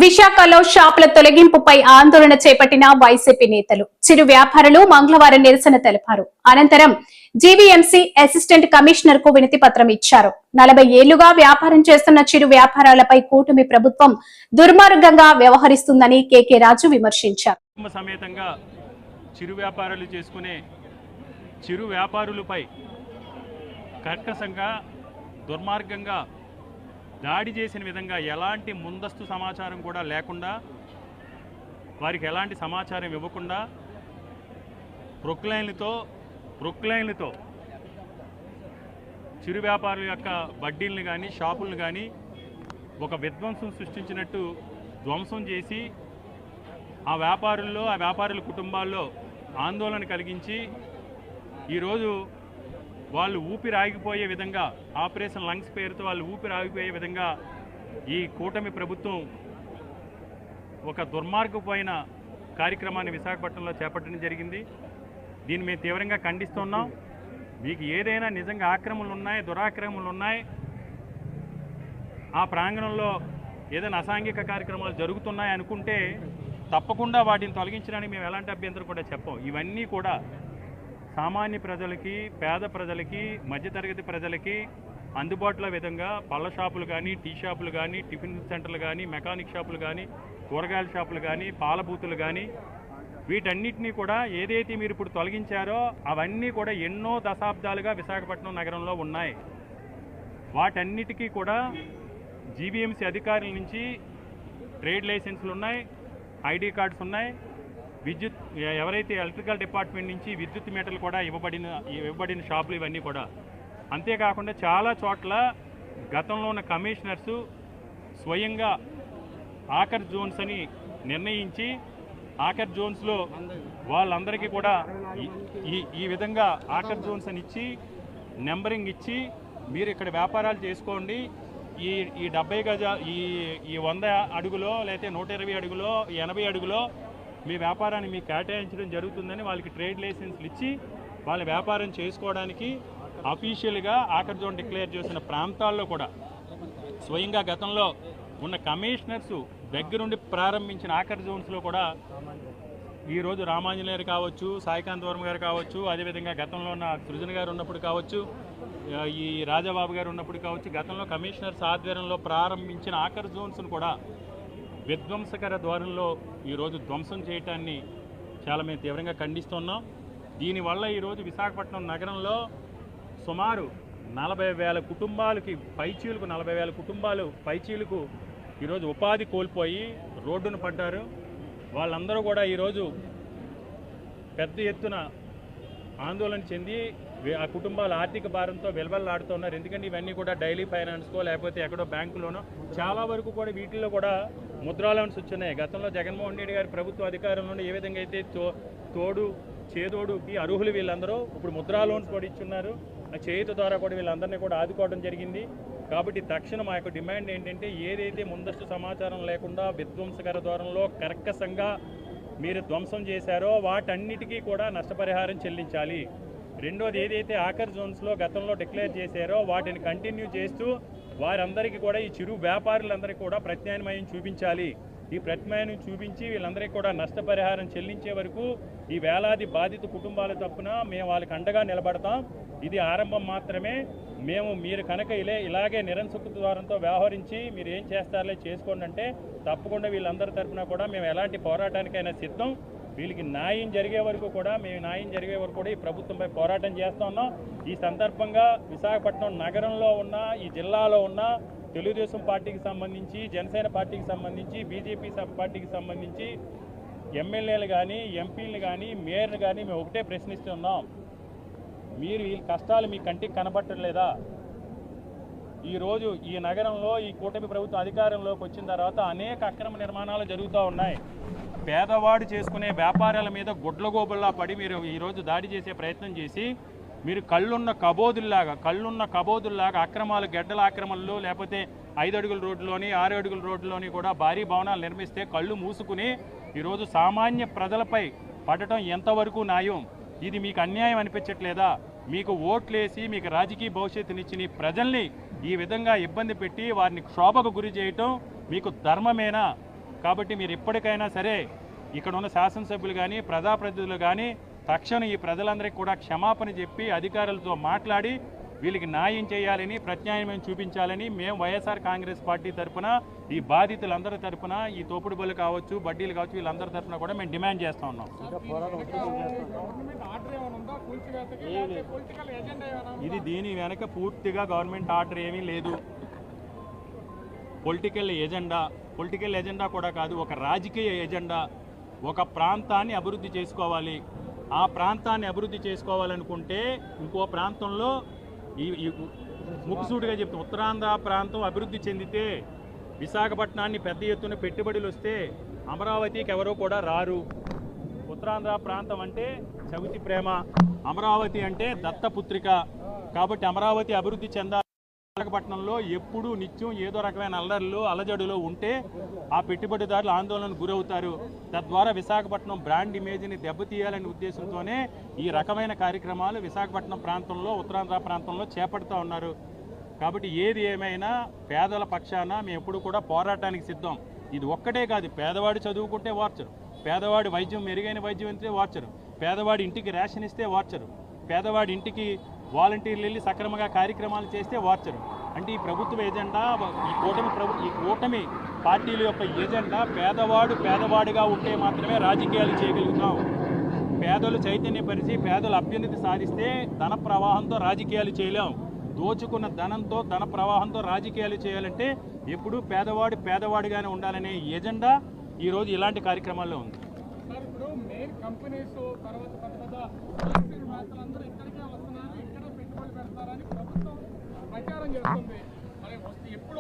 విశాఖలో షాపుల తొలగింపుపై ఆందోళన చేపట్టిన వైసీపీ నేతలు, చిరు వ్యాపారులు మంగళవారం నిరసన తెలిపారు. అనంతరం జీవీఎంసీ అసిస్టెంట్ కమిషనర్ కు వినతి పత్రం ఇచ్చారు. 40 ఏళ్లుగా వ్యాపారం చేస్తున్న చిరు వ్యాపారాలపై కూటమి ప్రభుత్వం దుర్మార్గంగా వ్యవహరిస్తుందని కేకే రాజు విమర్శించారు. సమేతంగా చిరు వ్యాపారాలు చేసుకునే చిరు వ్యాపారులపై కర్కశంగా దుర్మార్గంగా దాడి చేసిన విధంగా ఎలాంటి ముందస్తు సమాచారం కూడా లేకుండా, వారికి ఎలాంటి సమాచారం ఇవ్వకుండా ప్రొక్లైన్లతో చిరు వ్యాపారుల యొక్క బడ్డీలను కానీ షాపులను కానీ ఒక విధ్వంసం సృష్టించినట్టు ధ్వంసం చేసి ఆ వ్యాపారుల కుటుంబాల్లో ఆందోళన కలిగించి ఈరోజు వాళ్ళు ఊపిరి ఆగిపోయే విధంగా, ఆపరేషన్ లంగ్స్ పేరుతో వాళ్ళు ఊపిరి ఆగిపోయే విధంగా ఈ కూటమి ప్రభుత్వం ఒక దుర్మార్గమైన కార్యక్రమాన్ని విశాఖపట్నంలో చేపట్టడం జరిగింది. దీన్ని మేము తీవ్రంగా ఖండిస్తున్నాం. మీకు ఏదైనా నిజంగా ఆక్రమణలు ఉన్నాయి, దురాక్రమణలు ఉన్నాయి, ఆ ప్రాంగణంలో ఏదైనా అసాంఘిక కార్యక్రమాలు జరుగుతున్నాయి అనుకుంటే తప్పకుండా వాటిని తొలగించడానికి మేము ఎలాంటి అభ్యంతరం కూడా చెప్పం. ఇవన్నీ కూడా సామాన్య ప్రజలకి, పేద ప్రజలకి, మధ్యతరగతి ప్రజలకి అందుబాటులో విధంగా పళ్ళ షాపులు కానీ, టీ షాపులు కానీ, టిఫిన్ సెంటర్లు కానీ, మెకానిక్ షాపులు కానీ, కూరగాయల షాపులు కానీ, పాల బూతులు కానీ, వీటన్నిటినీ కూడా ఏదైతే మీరు ఇప్పుడు తొలగించారో అవన్నీ కూడా ఎన్నో దశాబ్దాలుగా విశాఖపట్నం నగరంలో ఉన్నాయి. వాటన్నిటికీ కూడా జీవీఎంసీ అధికారుల నుంచి ట్రేడ్ లైసెన్సులు ఉన్నాయి, ఐడి కార్డ్స్ ఉన్నాయి, విద్యుత్ ఎవరైతే ఎలక్ట్రికల్ డిపార్ట్మెంట్ నుంచి విద్యుత్ మీటర్లు కూడా ఇవ్వబడిన షాపులు ఇవన్నీ కూడా. అంతేకాకుండా చాలా చోట్ల గతంలో ఉన్న కమిషనర్సు స్వయంగా ఆకర్ జోన్స్ అని నిర్ణయించి ఆకర్ జోన్స్లో వాళ్ళందరికీ కూడా ఈ విధంగా ఆకర్ జోన్స్ అని ఇచ్చి నెంబరింగ్ ఇచ్చి మీరు ఇక్కడ వ్యాపారాలు చేసుకోండి, ఈ 70 గజ ఈ 100 అడుగులో లేకపోతే 120 అడుగులో 80 అడుగులో మీ వ్యాపారాన్ని మీకు కేటాయించడం జరుగుతుందని వాళ్ళకి ట్రేడ్ లైసెన్స్లు ఇచ్చి వాళ్ళ వ్యాపారం చేసుకోవడానికి అఫీషియల్గా ఆకర్ జోన్ డిక్లేర్ చేసిన ప్రాంతాల్లో కూడా స్వయంగా గతంలో ఉన్న కమిషనర్స్ దగ్గరుండి ప్రారంభించిన ఆకర్ జోన్స్లో కూడా ఈరోజు రామాంజనేయులు కావచ్చు, సాయికాంత్ వర్మ గారు కావచ్చు, అదేవిధంగా గతంలో ఉన్న సృజన్ గారు ఉన్నప్పుడు కావచ్చు, ఈ రాజాబాబు గారు ఉన్నప్పుడు కావచ్చు, గతంలో కమిషనర్స్ ఆధ్వర్యంలో ప్రారంభించిన ఆకర్ జోన్స్ను కూడా విధ్వంసకర ధోరణిలో ఈరోజు ధ్వంసం చేయటాన్ని చాలా మేము తీవ్రంగా ఖండిస్తున్నాం. దీనివల్ల ఈరోజు విశాఖపట్నం నగరంలో సుమారు 40,000 కుటుంబాలకి పైచీలకు 40,000 కుటుంబాలు పైచీలకు ఈరోజు ఉపాధి కోల్పోయి రోడ్డును పడ్డారు. వాళ్ళందరూ కూడా ఈరోజు పెద్ద ఎత్తున ఆందోళన చెంది ఆ కుటుంబాల ఆర్థిక భారంతో వెలవెల్లాడుతున్నారు. ఎందుకంటే ఇవన్నీ కూడా డైలీ ఫైనాన్స్కో లేకపోతే ఎక్కడో బ్యాంకులోనో చాలా వరకు కూడా వీటిల్లో కూడా ముద్రా లోన్స్ వచ్చినాయి. గతంలో జగన్మోహన్ రెడ్డి గారి ప్రభుత్వ అధికారంలో ఏ విధంగా అయితే తోడు చేదోడుకి అర్హులు వీళ్ళందరూ ఇప్పుడు ముద్రా లోన్స్ కూడా ఇచ్చున్నారు. ఆ చేయుత ద్వారా కూడా వీళ్ళందరినీ కూడా ఆదుకోవడం జరిగింది. కాబట్టి తక్షణం మా యొక్క డిమాండ్ ఏంటంటే ఏదైతే ముందస్తు సమాచారం లేకుండా విధ్వంసకర ధోరణిలో కర్కశంగా మీరు ధ్వంసం చేశారో వాటన్నిటికీ కూడా నష్టపరిహారం చెల్లించాలి. రెండోది ఏదైతే ఆకర్ జోన్స్లో గతంలో డిక్లేర్ చేశారో వాటిని కంటిన్యూ చేస్తూ వారందరికీ కూడా ఈ చిరు వ్యాపారులందరికీ కూడా ప్రత్యామ్నాయం చూపించాలి. ఈ ప్రత్యామ్నాయం చూపించి వీళ్ళందరికీ కూడా నష్టపరిహారం చెల్లించే వరకు ఈ వేలాది బాధిత కుటుంబాల తరపున మేము వాళ్ళకి అండగా నిలబడతాం. ఇది ఆరంభం మాత్రమే. మీరు కనుక ఇలాగే నిరంకుశ ద్వారంతో వ్యవహరించి మీరు ఏం చేస్తారో చేసుకోండి అంటే తప్పకుండా వీళ్ళందరి తరపున కూడా మేము ఎలాంటి పోరాటానికైనా సిద్ధం. వీళ్ళకి న్యాయం జరిగే వరకు కూడా ఈ ప్రభుత్వంపై పోరాటం చేస్తూ ఉన్నాం. ఈ సందర్భంగా విశాఖపట్నం నగరంలో ఉన్న, ఈ జిల్లాలో ఉన్న తెలుగుదేశం పార్టీకి సంబంధించి, జనసేన పార్టీకి సంబంధించి, బీజేపీ పార్టీకి సంబంధించి ఎమ్మెల్యేలు కానీ, ఎంపీలు కానీ, మేయర్లు కానీ మేము ఒకటే ప్రశ్నిస్తున్నాం. మీరు ఈ కష్టాలు మీ కంటికి కనబట్టలేదా? ఈరోజు ఈ నగరంలో ఈ కూటమి ప్రభుత్వం అధికారంలోకి వచ్చిన తర్వాత అనేక అక్రమ నిర్మాణాలు జరుగుతూ ఉన్నాయి. పేదవాడు చేసుకునే వ్యాపారాల మీద గుడ్లగోబుల్లా పడి మీరు ఈరోజు దాడి చేసే ప్రయత్నం చేసి మీరు కళ్ళున్న కబోదుల్లాగా అక్రమాలు, గెడ్డల ఆక్రమణలు, లేకపోతే 5 అడుగుల రోడ్లోని 6 అడుగుల రోడ్లోని కూడా భారీ భవనాలు నిర్మిస్తే కళ్ళు మూసుకుని ఈరోజు సామాన్య ప్రజలపై పడటం ఎంతవరకు న్యాయం? ఇది మీకు అన్యాయం అనిపించట్లేదా? మీకు ఓట్లేసి మీకు రాజకీయ భవిష్యత్తునిచ్చిన ప్రజల్ని ఈ విధంగా ఇబ్బంది పెట్టి వారిని క్షోభకు గురి చేయటం మీకు ధర్మమేనా? కాబట్టి మీరు ఇప్పటికైనా సరే ఇక్కడ ఉన్న శాసనసభ్యులు కానీ ప్రజాప్రతినిధులు కానీ తక్షణం ఈ ప్రజలందరికీ కూడా క్షమాపణ చెప్పి అధికారులతో మాట్లాడి వీళ్ళకి న్యాయం చేయాలని ప్రత్యామ్నాయం చూపించాలని మేము వైఎస్ఆర్ కాంగ్రెస్ పార్టీ తరఫున ఈ బాధితులందరి తరఫున ఈ తోపుడు బళ్ళు కావచ్చు బడ్డీలు కావచ్చు వీళ్ళందరి తరఫున కూడా మేము డిమాండ్ చేస్తూ ఉన్నాం. ఇది దీని వెనక పూర్తిగా గవర్నమెంట్ ఆర్డర్ ఏమీ లేదు. పొలిటికల్ ఎజెండా కూడా కాదు, ఒక రాజకీయ ఎజెండా. ఒక ప్రాంతాన్ని అభివృద్ధి చేసుకోవాలి. ఆ ప్రాంతాన్ని అభివృద్ధి చేసుకోవాలనుకుంటే ఇంకో ప్రాంతంలో ఈ ముక్కుసూటిగా చెప్తే ఉత్తరాంధ్ర ప్రాంతం అభివృద్ధి చెందితే విశాఖపట్నాన్ని పెద్ద ఎత్తున పెట్టుబడులు వస్తే అమరావతికి ఎవరో కూడా రారు. ఉత్తరాంధ్ర ప్రాంతం అంటే చవితి ప్రేమ, అమరావతి అంటే దత్తపుత్రిక. కాబట్టి అమరావతి అభివృద్ధి చెందాలి. విశాఖపట్నంలో ఎప్పుడూ నిత్యం ఏదో రకమైన అల్లర్లు అలజడులు ఉంటే ఆ పెట్టుబడిదారులు ఆందోళనకు గురవుతారు. తద్వారా విశాఖపట్నం బ్రాండ్ ఇమేజ్ని దెబ్బతీయాలనే ఉద్దేశంతోనే ఈ రకమైన కార్యక్రమాలు విశాఖపట్నం ప్రాంతంలో ఉత్తరాంధ్ర ప్రాంతంలో చేపడుతూ ఉన్నారు. కాబట్టి ఏది ఏమైనా పేదల పక్షాన మేము ఎప్పుడు కూడా పోరాటానికి సిద్ధం. ఇది ఒక్కటే కాదు, పేదవాడు చదువుకుంటే వార్చరు, పేదవాడి వైద్యం మెరుగైన వైద్యం ఇస్తే వార్చరు, పేదవాడి ఇంటికి రేషన్ ఇస్తే వార్చరు, పేదవాడి ఇంటికి వాలంటీర్లు వెళ్ళి సక్రమంగా కార్యక్రమాలు చేస్తే వార్చరు. అంటే ఈ ప్రభుత్వ ఎజెండా, ఈ కూటమి పార్టీల యొక్క ఎజెండా పేదవాడిగా ఉంటే మాత్రమే రాజకీయాలు చేయగలుగుతాం. పేదలు చైతన్యపరిచి పేదల అభ్యున్నతి సాధిస్తే ధన ప్రవాహంతో రాజకీయాలు చేయలేం. దోచుకున్న ధనంతో ధన ప్రవాహంతో రాజకీయాలు చేయాలంటే ఎప్పుడూ పేదవాడిగానే ఉండాలనే ఎజెండా ఈరోజు ఇలాంటి కార్యక్రమాల్లో ఉంది. ఇప్పుడు మెయిన్ కంపెనీస్ తర్వాత అందరూ ఇక్కడికే వస్తున్నారు, ఇక్కడే పెట్టుబడి పెడతారని ప్రభుత్వం ప్రచారం చేస్తుంది. మరి ఎప్పుడు